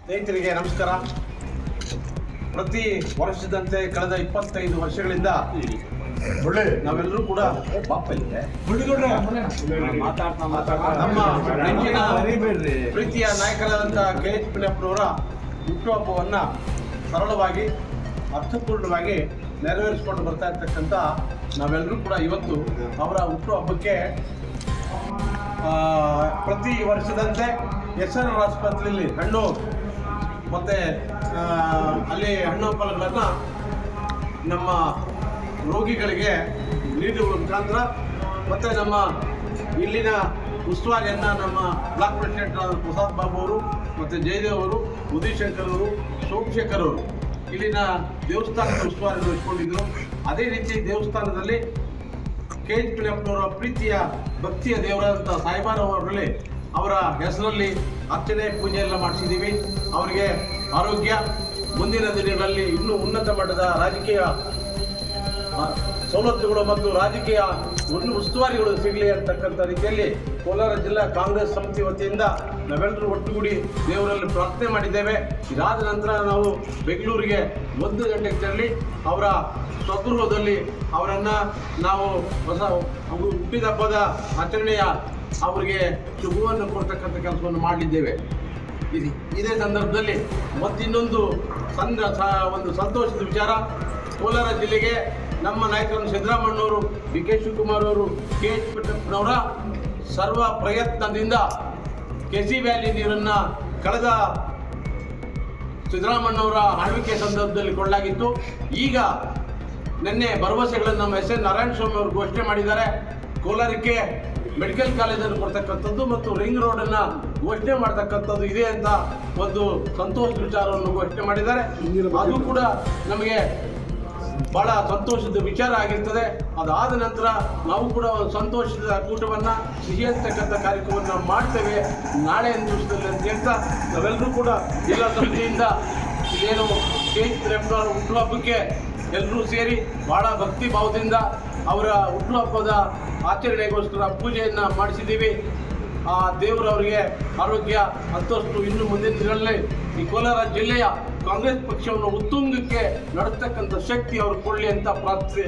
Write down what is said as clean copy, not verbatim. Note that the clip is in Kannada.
ಸ್ನೇಹಿತರಿಗೆ ನಮಸ್ಕಾರ. ಪ್ರತಿ ವರ್ಷದಂತೆ ಕಳೆದ 25 ವರ್ಷಗಳಿಂದ ನಾವೆಲ್ಲರೂ ಕೂಡ ನಮ್ಮ ನೆಚ್ಚಿನ ಪ್ರೀತಿಯ ನಾಯಕರಾದಂಥ KH ಪಿಳ್ಳಪ್ಪನವರ ಹುಟ್ಟುಹಬ್ಬವನ್ನು ಸರಳವಾಗಿ ಅರ್ಥಪೂರ್ಣವಾಗಿ ನೆರವೇರಿಸಿಕೊಂಡು ಬರ್ತಾ ಇರ್ತಕ್ಕಂಥ ನಾವೆಲ್ಲರೂ ಕೂಡ ಇವತ್ತು ಅವರ ಹುಟ್ಟುಹಬ್ಬಕ್ಕೆ ಪ್ರತಿ ವರ್ಷದಂತೆ SRR ಆಸ್ಪತ್ರೆಯಲ್ಲಿ ಹಣ್ಣು ಮತ್ತು ಅಲ್ಲಿ ಹಣ್ಣು ಹಂಪಲುಗಳನ್ನು ನಮ್ಮ ರೋಗಿಗಳಿಗೆ ನೀಡುವ ಮುಖಾಂತರ ಮತ್ತು ನಮ್ಮ ಇಲ್ಲಿನ ಉಸ್ತುವಾರಿಯನ್ನು ನಮ್ಮ ಬ್ಲಾಕ್ ಪ್ರೆಸಿಡೆಂಟ್ ಪ್ರಸಾದ್ ಬಾಬು ಅವರು ಮತ್ತು ಜಯದೇವ್ ಅವರು, ಉದಯಶಂಕರ್ ಅವರು, ಸೋಮಶೇಖರ್ ಅವರು ಇಲ್ಲಿನ ದೇವಸ್ಥಾನದ ಉಸ್ತುವಾರಿ ವಹಿಸಿಕೊಂಡಿದ್ದರು. ಅದೇ ರೀತಿ ದೇವಸ್ಥಾನದಲ್ಲಿ KH ಪಿಳ್ಳಪ್ಪನವರ ಪ್ರೀತಿಯ ಭಕ್ತಿಯ ದೇವರಾದಂಥ ಸಾಯಿಬಾಬಾವರಲ್ಲಿ ಅವರ ಹೆಸರಲ್ಲಿ ಅರ್ಚನೆ ಪೂಜೆ ಎಲ್ಲ ಮಾಡಿಸಿದ್ದೀವಿ. ಅವರಿಗೆ ಆರೋಗ್ಯ, ಮುಂದಿನ ದಿನಗಳಲ್ಲಿ ಇನ್ನೂ ಉನ್ನತ ಮಟ್ಟದ ರಾಜಕೀಯ ಸವಲತ್ತುಗಳು ಮತ್ತು ರಾಜಕೀಯ ಉಸ್ತುವಾರಿಗಳು ಸಿಗಲಿ ಅಂತಕ್ಕಂಥ ರೀತಿಯಲ್ಲಿ ಕೋಲಾರ ಜಿಲ್ಲಾ ಕಾಂಗ್ರೆಸ್ ಸಮಿತಿ ವತಿಯಿಂದ ನಾವೆಲ್ಲರೂ ಒಟ್ಟುಗೂಡಿ ದೇವರಲ್ಲಿ ಪ್ರಾರ್ಥನೆ ಮಾಡಿದ್ದೇವೆ. ಇದಾದ ನಂತರ ನಾವು ಬೆಂಗಳೂರಿಗೆ 1 ಗಂಟೆಗೆ ತೆರಳಿ ಅವರ ಸ್ವಗೃಹದಲ್ಲಿ ಅವರನ್ನು ನಾವು ಹುಟ್ಟಿದ ಹಬ್ಬದ ಆಚರಣೆಯ ಅವರಿಗೆ ಶುಭವನ್ನು ಕೊಡ್ತಕ್ಕಂಥ ಕೆಲಸವನ್ನು ಮಾಡಲಿದ್ದೇವೆ. ಇದೇ ಸಂದರ್ಭದಲ್ಲಿ ಮತ್ತಿನ್ನೊಂದು ಒಂದು ಸಂತೋಷದ ವಿಚಾರ, ಕೋಲಾರ ಜಿಲ್ಲೆಗೆ ನಮ್ಮ ನಾಯಕರು ಸಿದ್ದರಾಮಣ್ಣವರು, DK ಶಿವಕುಮಾರ್ ಅವರು, KH ಪಿಳ್ಳಪ್ಪನವರ ಸರ್ವ ಪ್ರಯತ್ನದಿಂದ KC ವ್ಯಾಲಿ ನೀರನ್ನು ಕಳೆದ ಸಿದ್ದರಾಮಣ್ಣವರ ಆಳ್ವಿಕೆ ಸಂದರ್ಭದಲ್ಲಿ ಕೊಳ್ಳಲಾಗಿತ್ತು. ಈಗ ನಿನ್ನೆ ಭರವಸೆಗಳನ್ನು ನಮ್ಮ SN ನಾರಾಯಣಸ್ವಾಮಿ ಅವರು ಘೋಷಣೆ ಮಾಡಿದ್ದಾರೆ. ಕೋಲಾರಕ್ಕೆ ಮೆಡಿಕಲ್ ಕಾಲೇಜನ್ನು ಕೊಡ್ತಕ್ಕಂಥದ್ದು ಮತ್ತು ರಿಂಗ್ ರೋಡನ್ನು ಘೋಷಣೆ ಮಾಡ್ತಕ್ಕಂಥದ್ದು ಇದೆ ಅಂತ ಒಂದು ಸಂತೋಷದ ವಿಚಾರವನ್ನು ಘೋಷಣೆ ಮಾಡಿದ್ದಾರೆ. ಅದು ಕೂಡ ನಮಗೆ ಬಹಳ ಸಂತೋಷದ ವಿಚಾರ ಆಗಿರ್ತದೆ. ಅದಾದ ನಂತರ ನಾವು ಕೂಡ ಒಂದು ಸಂತೋಷದ ಕೂಟವನ್ನು ಸಿಹಿ ಅಂತಕ್ಕಂಥ ಕಾರ್ಯಕ್ರಮವನ್ನು ಮಾಡ್ತೇವೆ ನಾಳೆ ದಿವಸದಲ್ಲಿ ಅಂತ ಹೇಳ್ತಾ ನಾವೆಲ್ಲರೂ ಕೂಡ ಜಿಲ್ಲಾ ಸಮಿತಿಯಿಂದ ಇದೇನು KH ಪಿಳ್ಳಪ್ಪನವರ ಹುಟ್ಟುಹಬ್ಬಕ್ಕೆ ಎಲ್ಲರೂ ಸೇರಿ ಬಹಳ ಭಕ್ತಿ ಭಾವದಿಂದ ಅವರ ಹುಟ್ಟುಹಬ್ಬದ ಆಚರಣೆಗೋಸ್ಕರ ಪೂಜೆಯನ್ನು ಮಾಡಿಸಿದ್ದೀವಿ. ಆ ದೇವರವರಿಗೆ ಆರೋಗ್ಯ, ಅಂತಸ್ತು ಇನ್ನು ಮುಂದಿನ ದಿನಗಳಲ್ಲಿ ಈ ಕೋಲಾರ ಜಿಲ್ಲೆಯ ಕಾಂಗ್ರೆಸ್ ಪಕ್ಷವನ್ನು ಉತ್ತುಂಗಕ್ಕೆ ನಡೆಸ್ತಕ್ಕಂಥ ಶಕ್ತಿ ಅವರು ಕೊಡಲಿ ಅಂತ ಪ್ರಾರ್ಥನೆ